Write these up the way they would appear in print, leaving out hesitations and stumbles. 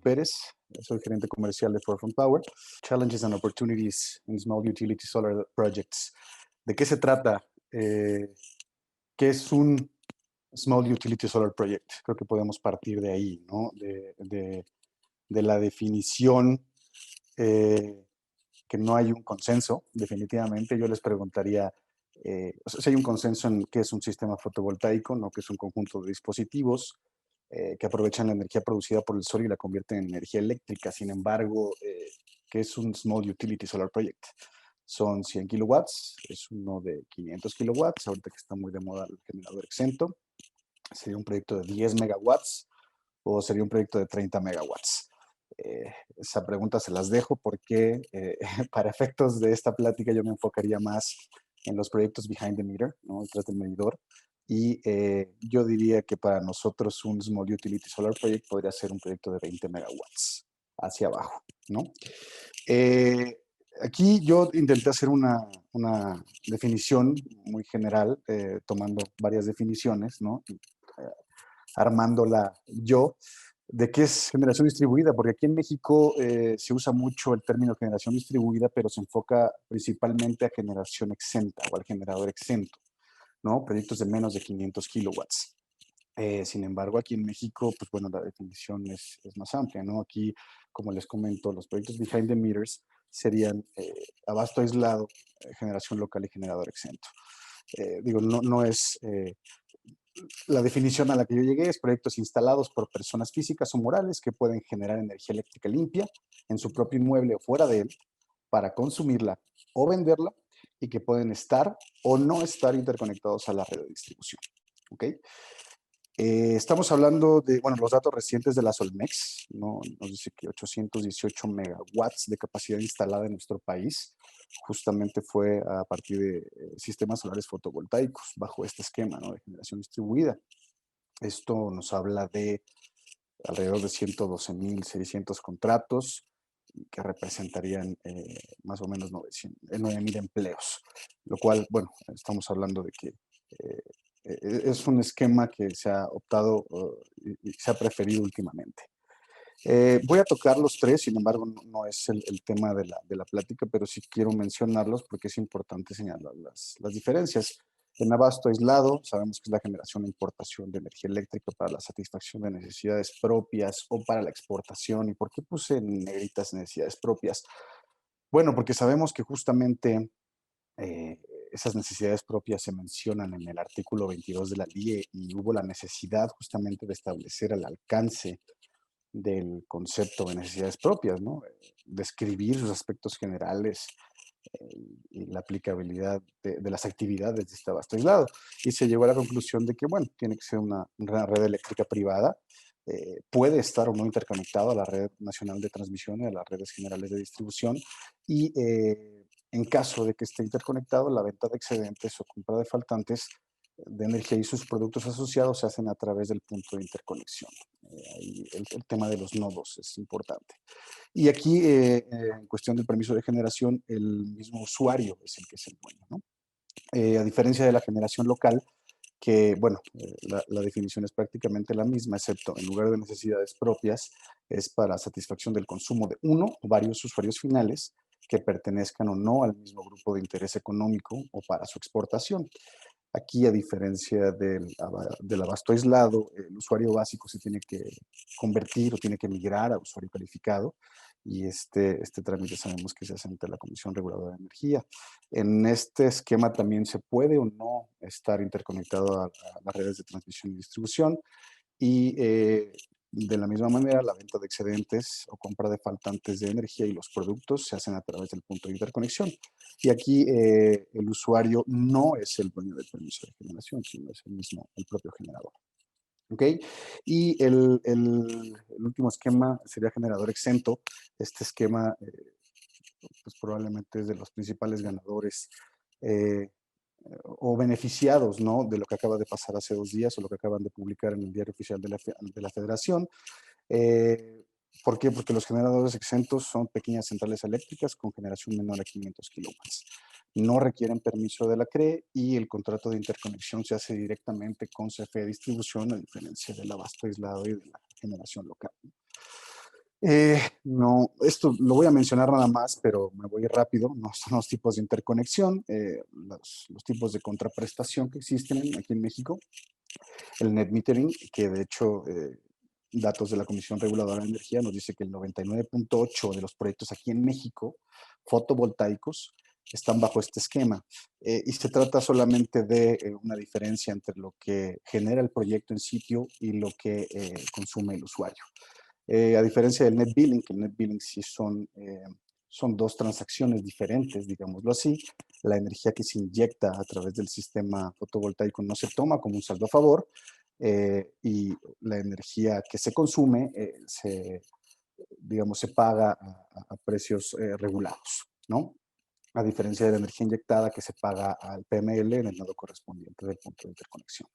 Pérez, soy gerente comercial de Forefront Power. Challenges and Opportunities in Small Utility Solar Projects. ¿De qué se trata? ¿Qué es un Small Utility Solar Project? Creo que podemos partir de ahí, ¿no? De la definición, que no hay un consenso, definitivamente. Yo les preguntaría, si hay un consenso en qué es un sistema fotovoltaico, ¿no? Que es un conjunto de dispositivos que aprovechan la energía producida por el sol y la convierten en energía eléctrica. Sin embargo, ¿qué es un Small Utility Solar Project? Son 100 kilowatts, es uno de 500 kilowatts, ahorita que está muy de moda el generador exento. Sería un proyecto de 10 megawatts o sería un proyecto de 30 megawatts. Esa pregunta se las dejo porque para efectos de esta plática yo me enfocaría más en los proyectos behind the meter, ¿no? Detrás del medidor. Y yo diría que para nosotros un Small Utility Solar Project podría ser un proyecto de 20 megawatts hacia abajo, ¿no? Aquí yo intenté hacer una definición muy general, tomando varias definiciones, ¿no? Armándola yo, de qué es generación distribuida, porque aquí en México se usa mucho el término generación distribuida, pero se enfoca principalmente a generación exenta o al generador exento, ¿no? Proyectos de menos de 500 kilowatts. Sin embargo, aquí en México, pues bueno, la definición es más amplia, ¿no? Aquí, como les comento, los proyectos behind the meters serían abasto aislado, generación local y generador exento. Digo, no es la definición a la que yo llegué, es proyectos instalados por personas físicas o morales que pueden generar energía eléctrica limpia en su propio inmueble o fuera de él para consumirla o venderla y que pueden estar o no estar interconectados a la red de distribución. ¿Ok? Estamos hablando de, bueno, los datos recientes de la Solmex, ¿no? Nos dice que 818 megawatts de capacidad instalada en nuestro país. Justamente fue a partir de sistemas solares fotovoltaicos bajo este esquema, ¿no? De generación distribuida. Esto nos habla de alrededor de 112.600 contratos que representarían más o menos 9.000 empleos, lo cual, bueno, estamos hablando de que es un esquema que se ha optado y se ha preferido últimamente. Voy a tocar los tres, sin embargo, no es el tema de la plática, pero sí quiero mencionarlos porque es importante señalar las diferencias. En abasto aislado, sabemos que es la generación e importación de energía eléctrica para la satisfacción de necesidades propias o para la exportación. ¿Y por qué puse en negritas necesidades propias? Bueno, porque sabemos que justamente esas necesidades propias se mencionan en el artículo 22 de la LIE y hubo la necesidad justamente de establecer el alcance del concepto de necesidades propias, ¿no? Describir sus aspectos generales y la aplicabilidad de las actividades de este abasto aislado. Y se llegó a la conclusión de que, bueno, tiene que ser una red eléctrica privada, puede estar o no interconectado a la red nacional de transmisión y a las redes generales de distribución y en caso de que esté interconectado, la venta de excedentes o compra de faltantes de energía y sus productos asociados se hacen a través del punto de interconexión. Ahí el tema de los nodos es importante. Y aquí, en cuestión del permiso de generación, el mismo usuario es el que es el dueño, ¿no? A diferencia de la generación local, que, bueno, la definición es prácticamente la misma, excepto en lugar de necesidades propias, es para satisfacción del consumo de uno o varios usuarios finales que pertenezcan o no al mismo grupo de interés económico o para su exportación. Aquí, a diferencia del abasto aislado, el usuario básico se tiene que convertir o tiene que migrar a usuario calificado y este trámite sabemos que se hace ante la Comisión Reguladora de Energía. En este esquema también se puede o no estar interconectado a las redes de transmisión y distribución y de la misma manera, la venta de excedentes o compra de faltantes de energía y los productos se hacen a través del punto de interconexión. Y aquí el usuario no es el dueño del permiso de generación, sino es el propio generador. ¿Ok? Y el último esquema sería generador exento. Este esquema pues probablemente es de los principales ganadores eh, o beneficiados, ¿no? De lo que acaba de pasar hace 2 días o lo que acaban de publicar en el Diario Oficial de la Federación. Eh, ¿Por qué? Porque los generadores exentos son pequeñas centrales eléctricas con generación menor a 500 kilowatts. No requieren permiso de la CRE y el contrato de interconexión se hace directamente con CFE Distribución, a diferencia del abasto aislado y de la generación local. No, esto lo voy a mencionar nada más, pero me voy rápido. No son los tipos de interconexión, los tipos de contraprestación que existen aquí en México. El net metering, que de hecho, datos de la Comisión Reguladora de Energía nos dice que el 99.8 de los proyectos aquí en México, fotovoltaicos, están bajo este esquema. Y se trata solamente de una diferencia entre lo que genera el proyecto en sitio y lo que consume el usuario. A diferencia del net billing, que el net billing sí son dos transacciones diferentes, digámoslo así. La energía que se inyecta a través del sistema fotovoltaico no se toma como un saldo a favor, y la energía que se consume digamos, se paga a precios regulados, ¿no? A diferencia de la energía inyectada que se paga al PML en el nodo correspondiente del punto de interconexión.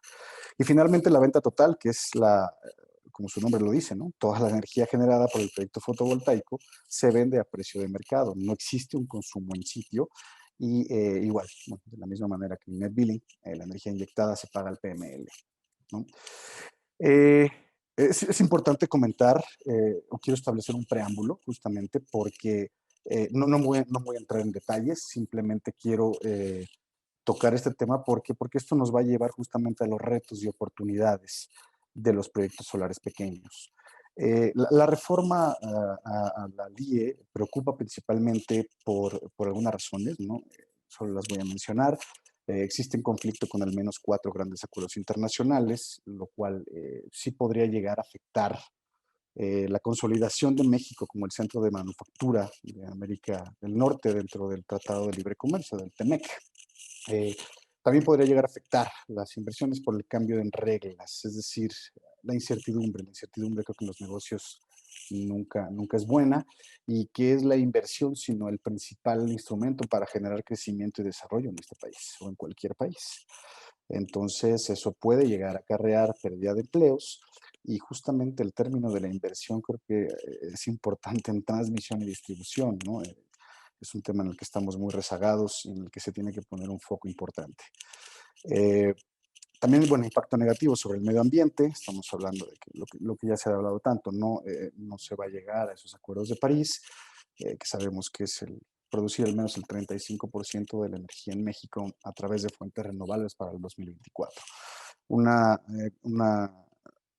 Y finalmente la venta total, que es como su nombre lo dice, ¿no? Toda la energía generada por el proyecto fotovoltaico se vende a precio de mercado. No existe un consumo en sitio y igual, bueno, de la misma manera que en net billing, la energía inyectada se paga al PML, ¿no? Eh, es importante comentar, o quiero establecer un preámbulo justamente porque no voy a entrar en detalles, simplemente quiero tocar este tema porque esto nos va a llevar justamente a los retos y oportunidades de los proyectos solares pequeños. La reforma a la LIE preocupa principalmente por algunas razones, ¿no? Solo las voy a mencionar. Existe un conflicto con al menos 4 grandes acuerdos internacionales, lo cual sí podría llegar a afectar la consolidación de México como el centro de manufactura de América del Norte dentro del Tratado de Libre Comercio, del TEMEC. Eh, También podría llegar a afectar las inversiones por el cambio en reglas, es decir, la incertidumbre. La incertidumbre creo que en los negocios nunca es buena. ¿Y qué es la inversión sino el principal instrumento para generar crecimiento y desarrollo en este país o en cualquier país? Entonces, eso puede llegar a acarrear pérdida de empleos y justamente el término de la inversión creo que es importante en transmisión y distribución, ¿no? Es un tema en el que estamos muy rezagados y en el que se tiene que poner un foco importante. Eh, También, bueno, impacto negativo sobre el medio ambiente. Estamos hablando de que lo que ya se ha hablado tanto, no se va a llegar a esos acuerdos de París, que sabemos que es producir al menos el 35% de la energía en México a través de fuentes renovables para el 2024. Una, eh, una,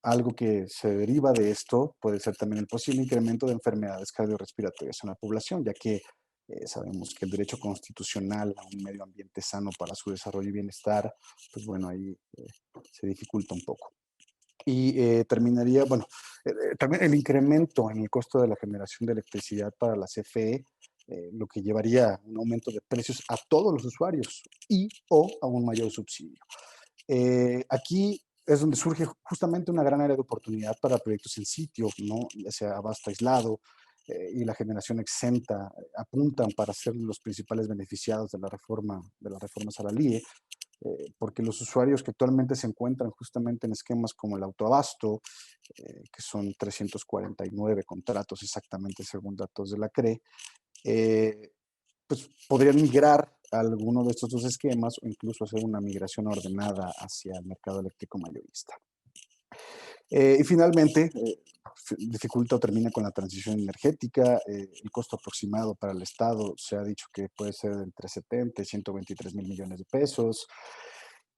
Algo que se deriva de esto puede ser también el posible incremento de enfermedades cardiorrespiratorias en la población, ya que sabemos que el derecho constitucional a un medio ambiente sano para su desarrollo y bienestar, pues bueno, ahí se dificulta un poco. Y terminaría, bueno, también el incremento en el costo de la generación de electricidad para la CFE, lo que llevaría a un aumento de precios a todos los usuarios y o a un mayor subsidio. Aquí es donde surge justamente una gran área de oportunidad para proyectos en sitio, ¿no? Ya sea abasto aislado y la generación exenta, apuntan para ser los principales beneficiados de las reformas a la LIE, porque los usuarios que actualmente se encuentran justamente en esquemas como el autoabasto, que son 349 contratos exactamente según datos de la CRE, eh, pues podrían migrar a alguno de estos dos esquemas o incluso hacer una migración ordenada hacia el mercado eléctrico mayorista. Y finalmente, dificulta o termina con la transición energética. El costo aproximado para el Estado se ha dicho que puede ser de entre 70 y 123 mil millones de pesos.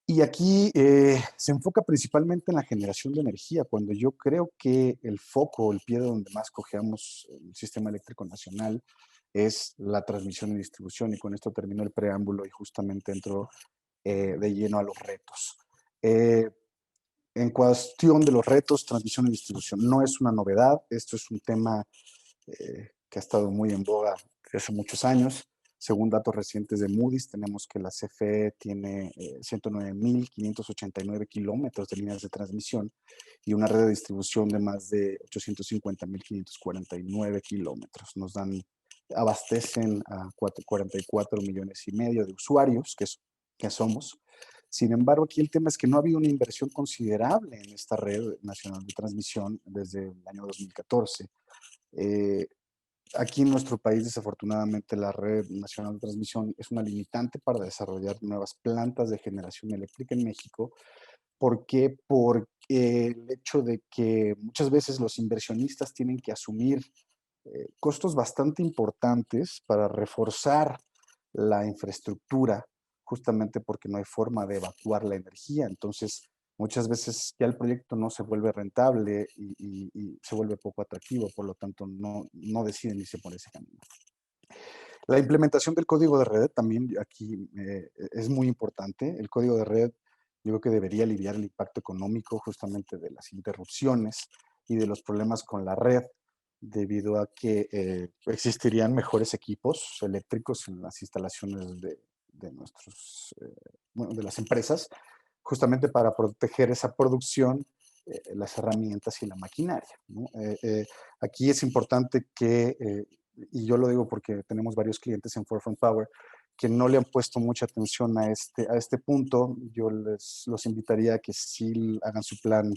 Y aquí se enfoca principalmente en la generación de energía, cuando yo creo que el foco, el pie de donde más cojeamos el sistema eléctrico nacional es la transmisión y distribución. Y con esto termino el preámbulo y justamente entro de lleno a los retos. Eh, en cuestión de los retos, transmisión y distribución, no es una novedad. Esto es un tema que ha estado muy en boga desde hace muchos años. Según datos recientes de Moody's, tenemos que la CFE tiene 109.589 kilómetros de líneas de transmisión y una red de distribución de más de 850.549 kilómetros. Abastecen a 44 millones y medio de usuarios, que somos. Sin embargo, aquí el tema es que no ha habido una inversión considerable en esta red nacional de transmisión desde el año 2014. Eh, Aquí en nuestro país, desafortunadamente, la red nacional de transmisión es una limitante para desarrollar nuevas plantas de generación eléctrica en México. ¿Por qué? Porque el hecho de que muchas veces los inversionistas tienen que asumir costos bastante importantes para reforzar la infraestructura, justamente porque no hay forma de evacuar la energía. Entonces, muchas veces ya el proyecto no se vuelve rentable y se vuelve poco atractivo, por lo tanto no deciden irse por ese camino. La implementación del código de red también aquí es muy importante. El código de red yo creo que debería aliviar el impacto económico justamente de las interrupciones y de los problemas con la red, debido a que existirían mejores equipos eléctricos en las instalaciones de nuestros, bueno, de las empresas, justamente para proteger esa producción, las herramientas y la maquinaria, ¿no? Aquí es importante que y yo lo digo porque tenemos varios clientes en Forefront Power que no le han puesto mucha atención a este punto. Yo los invitaría a que sí hagan su plan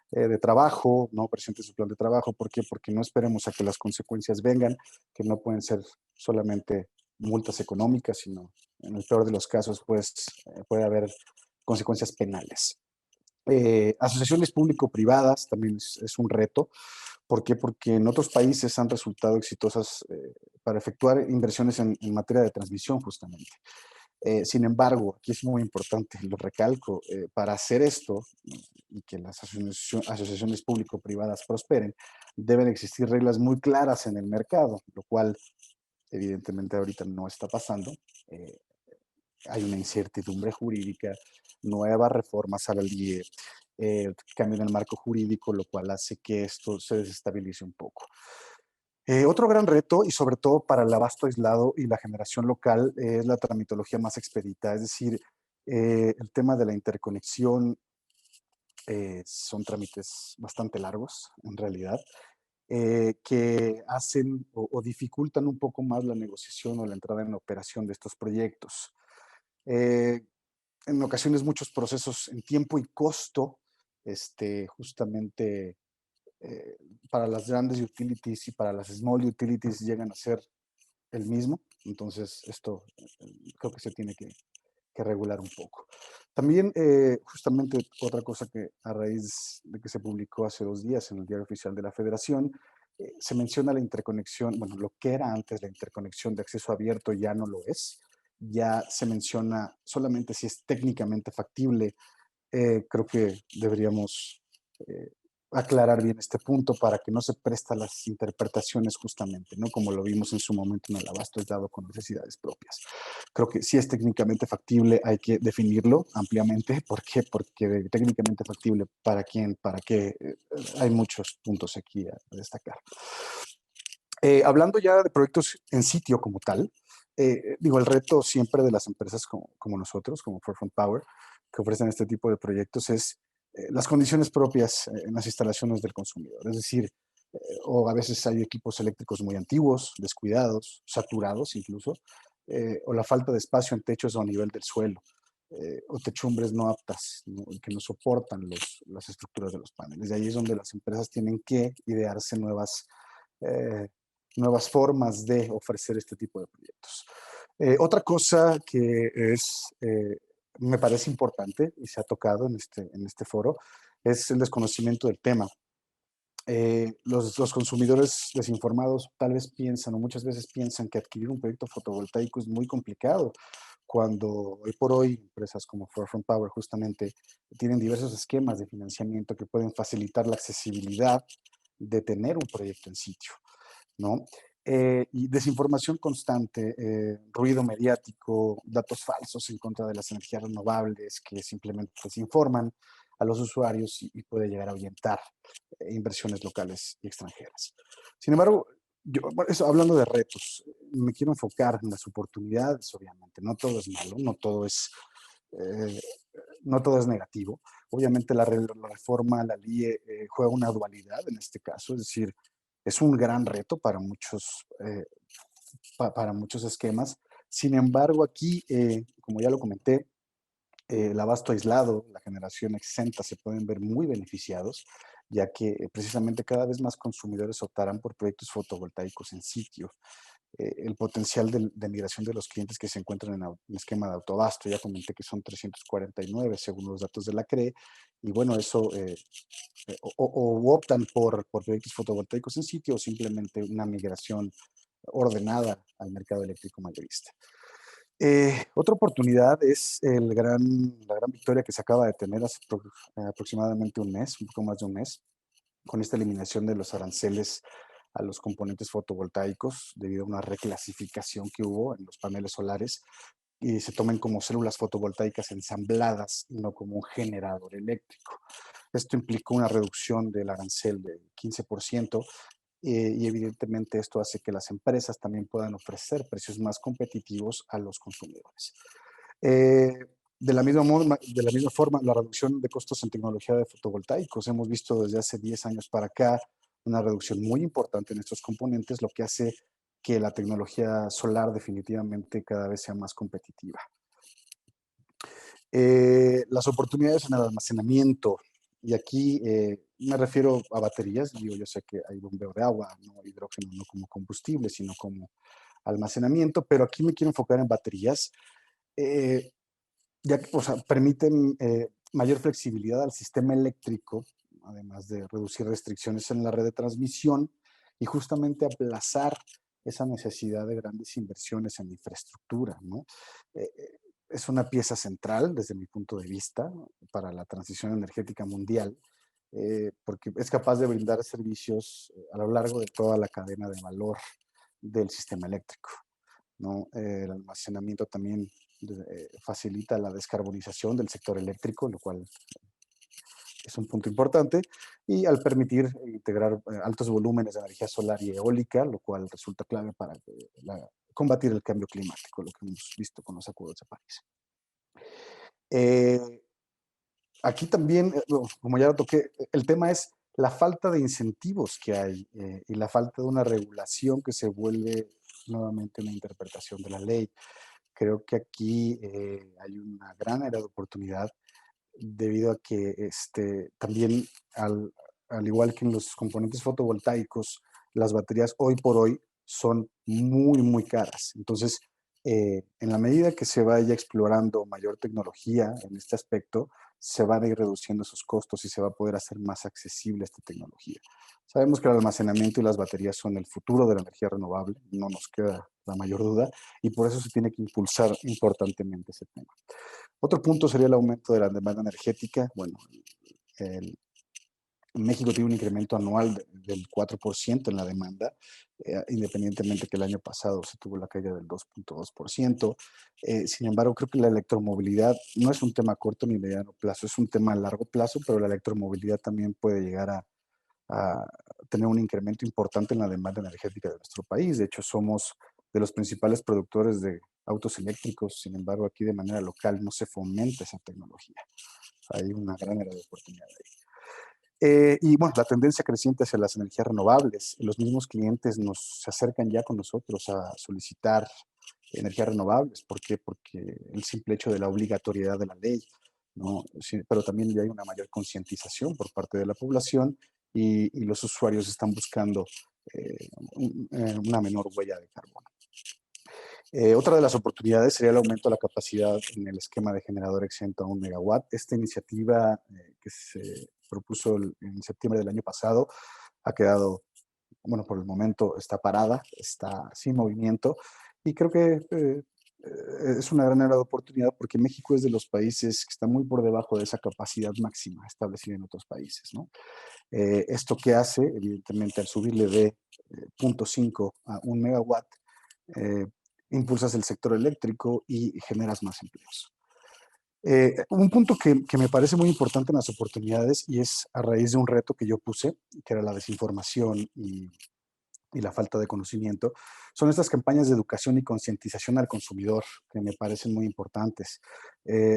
de trabajo, ¿no? Presenten su plan de trabajo. ¿Por qué? Porque no esperemos a que las consecuencias vengan, que no pueden ser solamente multas económicas, sino en el peor de los casos, pues puede haber consecuencias penales. Asociaciones público-privadas también es un reto. ¿Por qué? Porque en otros países han resultado exitosas para efectuar inversiones en materia de transmisión, justamente. Sin embargo, aquí es muy importante, lo recalco, para hacer esto y que las asociaciones público-privadas prosperen, deben existir reglas muy claras en el mercado, lo cual evidentemente ahorita no está pasando. Eh, Hay una incertidumbre jurídica, nuevas reformas a la ley, cambio en el marco jurídico, lo cual hace que esto se desestabilice un poco. Otro gran reto, y sobre todo para el abasto aislado y la generación local, es la tramitología más expedita. Es decir, el tema de la interconexión son trámites bastante largos, en realidad, que hacen o dificultan un poco más la negociación o la entrada en la operación de estos proyectos. Eh, en ocasiones muchos procesos en tiempo y costo, justamente eh, para las grandes utilities y para las small utilities llegan a ser el mismo. Entonces, esto creo que se tiene que regular un poco. También, justamente otra cosa que a raíz de que se publicó hace 2 días en el Diario Oficial de la Federación, se menciona la interconexión, bueno, lo que era antes la interconexión de acceso abierto ya no lo es, ya se menciona solamente si es técnicamente factible. Creo que deberíamos eh, aclarar bien este punto para que no se presta a las interpretaciones justamente, ¿no? Como lo vimos en su momento en el abasto aislado con necesidades propias. Creo que si es técnicamente factible, hay que definirlo ampliamente. ¿Por qué? Porque técnicamente factible, ¿para quién? ¿Para qué? Hay muchos puntos aquí a destacar. Hablando ya de proyectos en sitio como tal, digo, el reto siempre de las empresas como nosotros, como Forefront Power, que ofrecen este tipo de proyectos, es las condiciones propias en las instalaciones del consumidor. Es decir, o a veces hay equipos eléctricos muy antiguos, descuidados, saturados incluso, o la falta de espacio en techos o a nivel del suelo, o techumbres no aptas, ¿no? Que no soportan las estructuras de los paneles. De ahí es donde las empresas tienen que idearse eh, nuevas formas de ofrecer este tipo de proyectos. Otra cosa que me parece importante y se ha tocado en este foro es el desconocimiento del tema. Los consumidores desinformados tal vez piensan o muchas veces piensan que adquirir un proyecto fotovoltaico es muy complicado, cuando hoy por hoy empresas como Forefront Power justamente tienen diversos esquemas de financiamiento que pueden facilitar la accesibilidad de tener un proyecto en sitio, ¿no? Y desinformación constante, ruido mediático, datos falsos en contra de las energías renovables que simplemente desinforman a los usuarios y puede llegar a ahuyentar inversiones locales y extranjeras. Sin embargo, bueno, hablando de retos, me quiero enfocar en las oportunidades, obviamente. No todo es malo, eh, no todo es negativo. Obviamente la reforma, la LIE, juega una dualidad en este caso, es decir, es un gran reto para muchos esquemas. Sin embargo, aquí, como ya lo comenté, el abasto aislado, la generación exenta se pueden ver muy beneficiados, ya que precisamente cada vez más consumidores optarán por proyectos fotovoltaicos en sitio. el potencial de migración de los clientes que se encuentran en el esquema de autobasto. Ya comenté que son 349 según los datos de la CRE, y bueno, eso o optan por proyectos fotovoltaicos en sitio o simplemente una migración ordenada al mercado eléctrico mayorista. Otra oportunidad es la gran victoria que se acaba de tener hace aproximadamente un mes, un poco más de un mes, con esta eliminación de los aranceles a los componentes fotovoltaicos debido a una reclasificación que hubo en los paneles solares y se tomen como células fotovoltaicas ensambladas y no como un generador eléctrico. Esto implicó una reducción del arancel de 15%, y evidentemente esto hace que las empresas también puedan ofrecer precios más competitivos a los consumidores. Eh, de la misma forma, la reducción de costos en tecnología de fotovoltaicos. Hemos visto desde hace 10 años para acá una reducción muy importante en estos componentes, lo que hace que la tecnología solar definitivamente cada vez sea más competitiva. Las oportunidades en el almacenamiento, y aquí me refiero a baterías. Digo, yo sé que hay bombeo de agua, no hidrógeno, no como combustible, sino como almacenamiento, pero aquí me quiero enfocar en baterías, eh, ya que, o sea, permiten mayor flexibilidad al sistema eléctrico, además de reducir restricciones en la red de transmisión y justamente aplazar esa necesidad de grandes inversiones en infraestructura, ¿no? Eh, eh, es una pieza central desde mi punto de vista para la transición energética mundial, porque es capaz de brindar servicios a lo largo de toda la cadena de valor del sistema eléctrico, ¿no? El almacenamiento también facilita la descarbonización del sector eléctrico, lo cual es un punto importante, y al permitir integrar altos volúmenes de energía solar y eólica, lo cual resulta clave para combatir el cambio climático, lo que hemos visto con los acuerdos de París. Eh, Aquí también, como ya lo toqué, el tema es la falta de incentivos que hay y la falta de una regulación que se vuelve nuevamente una interpretación de la ley. Creo que aquí hay una gran área de oportunidad debido a que también, al igual que en los componentes fotovoltaicos, las baterías hoy por hoy son muy, muy caras. Entonces, en la medida que se vaya explorando mayor tecnología en este aspecto, se van a ir reduciendo esos costos y se va a poder hacer más accesible esta tecnología. Sabemos que el almacenamiento y las baterías son el futuro de la energía renovable, no nos queda la mayor duda, y por eso se tiene que impulsar importantemente ese tema. Otro punto sería el aumento de la demanda energética. Bueno, el, México tiene un incremento anual del 4% en la demanda, independientemente que el año pasado se tuvo la caída del 2.2%. Sin embargo, creo que la electromovilidad no es un tema a corto ni mediano plazo, es un tema a largo plazo, pero la electromovilidad también puede llegar a tener un incremento importante en la demanda energética de nuestro país. De hecho, somos de los principales productores de autos eléctricos. Sin embargo, aquí de manera local no se fomenta esa tecnología. Hay una gran área de oportunidad ahí. Y bueno, la tendencia creciente hacia las energías renovables. Los mismos clientes se acercan ya con nosotros a solicitar energías renovables. ¿Por qué? Porque el simple hecho de la obligatoriedad de la ley, ¿no? Sí, pero también ya hay una mayor concientización por parte de la población y los usuarios están buscando una menor huella de carbono. Otra de las oportunidades sería el aumento de la capacidad en el esquema de generador exento a 1 megawatt. Esta iniciativa que se propuso en septiembre del año pasado ha quedado, bueno, por el momento está parada, está sin movimiento, y creo que es una gran área de oportunidad porque México es de los países que está muy por debajo de esa capacidad máxima establecida en otros países, ¿no? Esto que hace, evidentemente, al subirle de 0.5 a 1 megawatt, eh, impulsas el sector eléctrico y generas más empleos. Un punto que me parece muy importante en las oportunidades y es a raíz de un reto que yo puse, que era la desinformación y la falta de conocimiento, son estas campañas de educación y concientización al consumidor que me parecen muy importantes.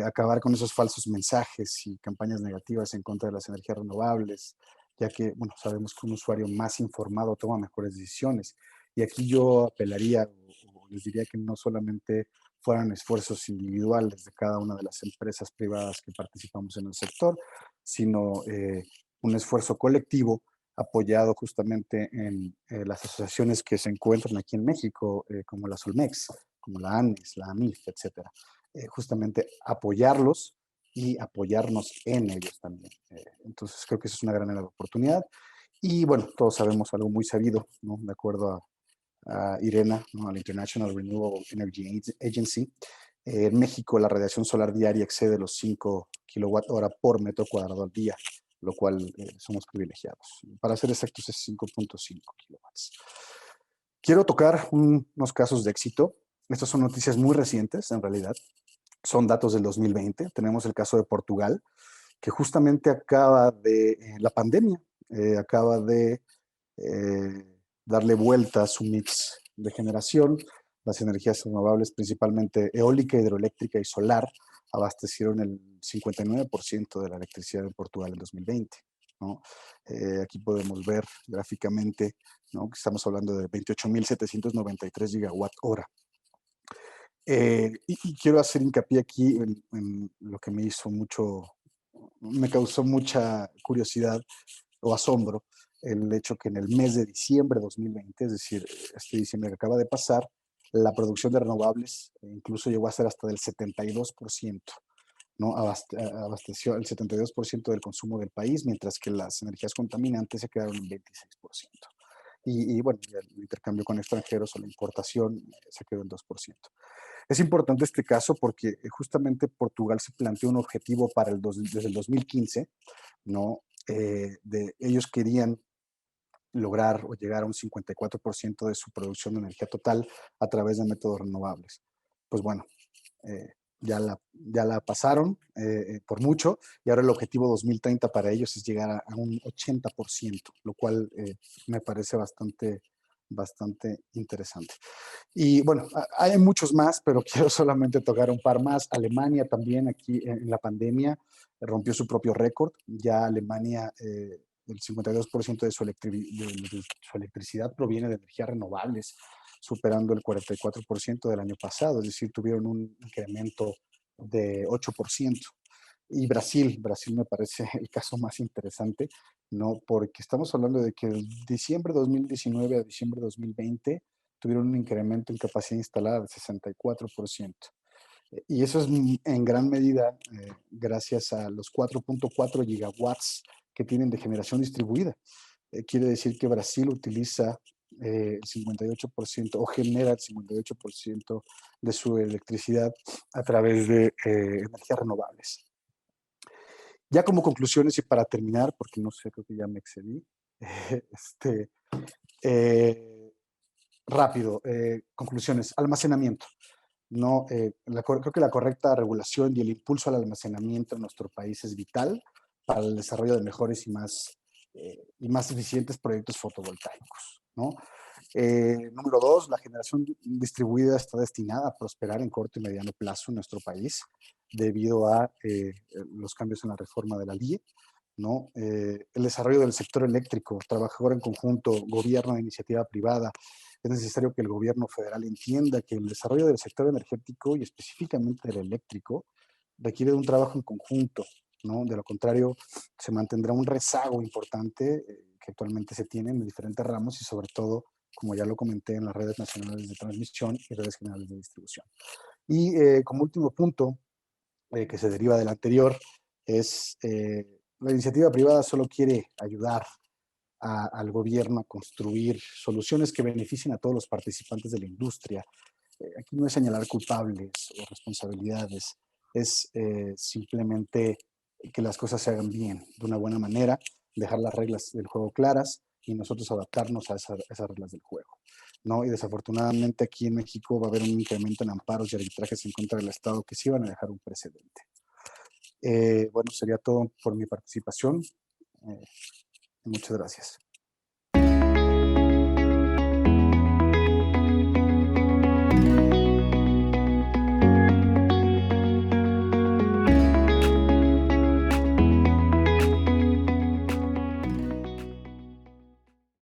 Acabar con esos falsos mensajes y campañas negativas en contra de las energías renovables, ya que, bueno, sabemos que un usuario más informado toma mejores decisiones. Y aquí yo apelaría o les diría que no solamente fueran esfuerzos individuales de cada una de las empresas privadas que participamos en el sector, sino un esfuerzo colectivo apoyado justamente en las asociaciones que se encuentran aquí en México, como la Solmex, como la ANES, la AMIF, etcétera. Justamente apoyarlos y apoyarnos en ellos también. Entonces creo que esa es una gran oportunidad. Y bueno, todos sabemos algo muy sabido, ¿no? De acuerdo a IRENA, ¿no? Al International Renewable Energy Agency. En México la radiación solar diaria excede los 5 kWh por metro cuadrado al día, lo cual somos privilegiados. Para ser exactos es 5.5 kilowatts. Quiero tocar unos casos de éxito. Estas son noticias muy recientes, en realidad. Son datos del 2020. Tenemos el caso de Portugal, que justamente acaba de, la pandemia, acaba de darle vuelta a su mix de generación. Las energías renovables, principalmente eólica, hidroeléctrica y solar, abastecieron el 59% de la electricidad en Portugal en 2020. ¿No? Aquí podemos ver gráficamente, ¿no?, que estamos hablando de 28.793 gigawatt hora. Y quiero hacer hincapié aquí en lo que me causó mucha curiosidad o asombro, el hecho que en el mes de diciembre de 2020, es decir, este diciembre que acaba de pasar, la producción de renovables incluso llegó a ser hasta del 72%, ¿no? Abasteció el 72% del consumo del país, mientras que las energías contaminantes se quedaron en 26%. Y bueno, el intercambio con extranjeros o la importación se quedó en 2%. Es importante este caso porque justamente Portugal se planteó un objetivo para desde el 2015, ¿no? Ellos querían lograr o llegar a un 54% de su producción de energía total a través de métodos renovables. Pues bueno, eh, ya la pasaron por mucho, y ahora el objetivo 2030 para ellos es llegar a un 80%, lo cual me parece bastante interesante. Y bueno, hay muchos más, pero quiero solamente tocar un par más. Alemania también aquí en la pandemia rompió su propio récord. Ya Alemania, el 52% de su electricidad proviene de energías renovables, superando el 44% del año pasado, es decir, tuvieron un incremento de 8%. Y Brasil me parece el caso más interesante, ¿no? Porque estamos hablando de que de diciembre de 2019 a diciembre de 2020 tuvieron un incremento en capacidad instalada de 64%. Y eso es en gran medida gracias a los 4.4 gigawatts que tienen de generación distribuida. Quiere decir que Brasil utiliza el 58% o genera el 58% de su electricidad a través de energías renovables. Ya como conclusiones y para terminar, porque no sé, creo que ya me excedí, este, eh, rápido, conclusiones. Almacenamiento. No, creo que la correcta regulación y el impulso al almacenamiento en nuestro país es vital para el desarrollo de mejores y más eficientes proyectos fotovoltaicos, ¿no? Número dos, la generación distribuida está destinada a prosperar en corto y mediano plazo en nuestro país debido a los cambios en la reforma de la LIE, ¿no? El desarrollo del sector eléctrico, trabajador en conjunto, gobierno e iniciativa privada. Es necesario que el gobierno federal entienda que el desarrollo del sector energético y específicamente del eléctrico requiere de un trabajo en conjunto, ¿no? De lo contrario, se mantendrá un rezago importante que actualmente se tiene en diferentes ramos y sobre todo, como ya lo comenté, en las redes nacionales de transmisión y redes generales de distribución. Y como último punto, que se deriva del anterior, es la iniciativa privada solo quiere ayudar al gobierno a construir soluciones que beneficien a todos los participantes de la industria. Aquí no es señalar culpables o responsabilidades, es simplemente que las cosas se hagan bien, de una buena manera, dejar las reglas del juego claras y nosotros adaptarnos a esas reglas del juego, ¿no? Y desafortunadamente aquí en México va a haber un incremento en amparos y arbitrajes en contra del Estado que sí van a dejar un precedente. Bueno, sería todo por mi participación. Muchas gracias.